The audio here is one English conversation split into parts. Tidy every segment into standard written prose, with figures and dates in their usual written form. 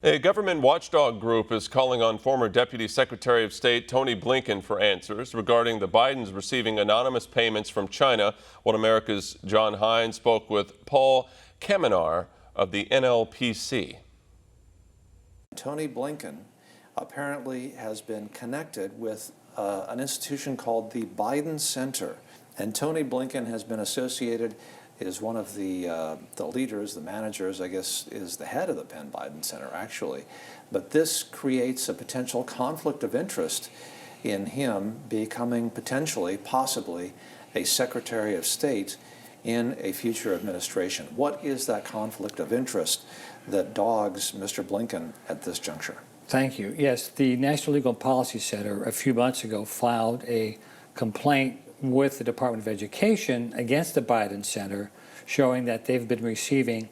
A government watchdog group is calling on former Deputy Secretary of State Tony Blinken for answers regarding the Bidens receiving anonymous payments from China. One America's John Hines spoke with Paul Kamenar of the NLPC. Tony Blinken apparently has been connected with an institution called the Biden Center. And Tony Blinken has been associated, is one of the leaders, the managers, I guess, is the head of the Penn Biden Center, actually. But this creates a potential conflict of interest in him becoming potentially, possibly, a Secretary of State in a future administration. What is that conflict of interest that dogs Mr. Blinken at this juncture? Thank you. Yes, the National Legal and Policy Center a few months ago filed a complaint with the Department of Education against the Biden Center, showing that they've been receiving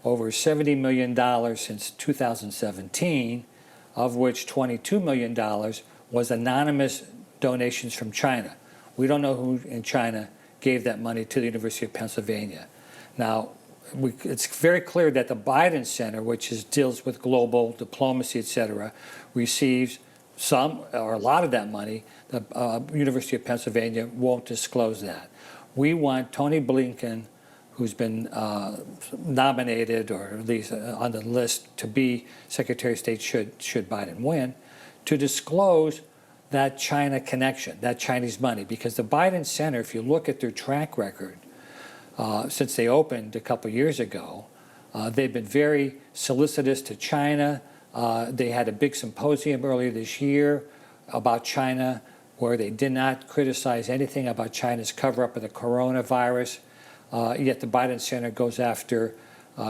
over $70 million since 2017, of which $22 million was anonymous donations from China. We don't know who in China gave that money to the University of Pennsylvania. Now, it's very clear that the Biden Center, which deals with global diplomacy, etc., receives some or a lot of that money. The University of Pennsylvania won't disclose that. We want Tony Blinken, who's been nominated or at least on the list to be Secretary of State should Biden win, to disclose that China connection, that Chinese money. Because the Biden Center, if you look at their track record, since they opened a couple years ago, they've been very solicitous to China. They had a big symposium earlier this year about China where they did not criticize anything about China's cover-up of the coronavirus, yet the Biden Center goes after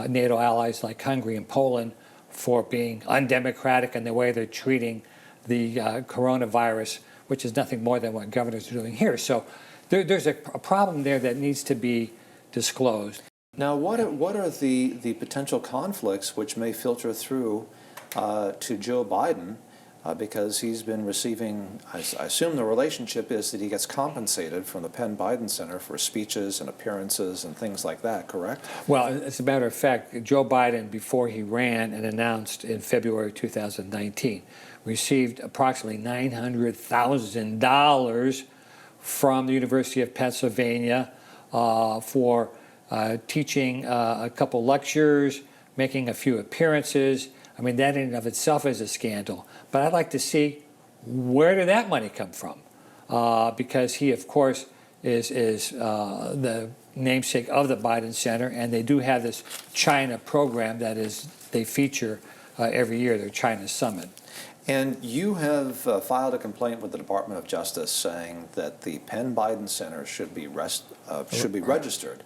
NATO allies like Hungary and Poland for being undemocratic in the way they're treating the coronavirus, which is nothing more than what governors are doing here. So there's a problem there that needs to be disclosed. Now, what are the potential conflicts which may filter through to Joe Biden, because he's been receiving, I assume the relationship is that he gets compensated from the Penn Biden Center for speeches and appearances and things like that, correct? Well, as a matter of fact, Joe Biden, before he ran and announced in February 2019, received approximately $900,000 from the University of Pennsylvania for teaching a couple lectures, making a few appearances. I mean, that in and of itself is a scandal. But I'd like to see, where did that money come from? Because he, of course, is the namesake of the Biden Center, and they do have this China program that they feature every year, their China Summit. And you have filed a complaint with the Department of Justice saying that the Penn Biden Center should be registered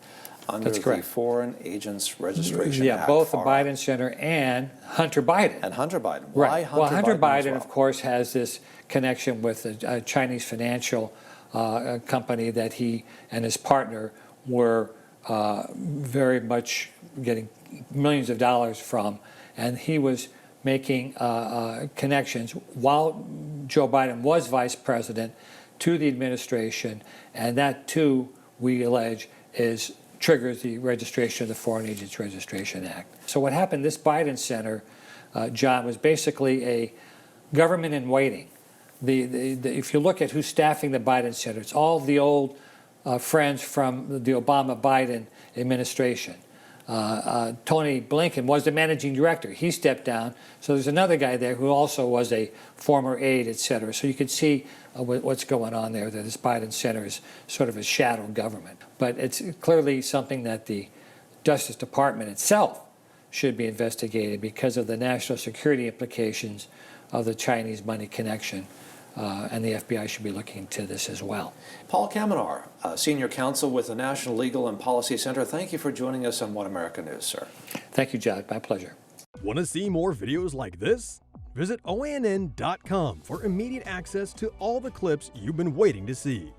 under the Foreign Agents Registration Act. Yeah, both the Biden Center and Hunter Biden. And Hunter Biden. Why Hunter well, Hunter Biden, well? of course, has this connection with a Chinese financial company that he and his partner were very much getting millions of dollars from. And he was making connections while Joe Biden was vice president to the administration. And that, too, we allege, triggers the registration of the Foreign Agents Registration Act. So what happened, this Biden Center, John, was basically a government in waiting. If you look at who's staffing the Biden Center, it's all the old friends from the Obama-Biden administration. Tony Blinken was the managing director. He stepped down. So there's another guy there who also was a former aide, et cetera. So you can see what's going on there, that this Biden Center is sort of a shadow government. But it's clearly something that the Justice Department itself should be investigated because of the national security implications of the Chinese money connection. And the FBI should be looking into this as well. Paul Kamenar, Senior Counsel with the National Legal and Policy Center, thank you for joining us on One America News, sir. Thank you, John. My pleasure. Want to see more videos like this? Visit OANN.com for immediate access to all the clips you've been waiting to see.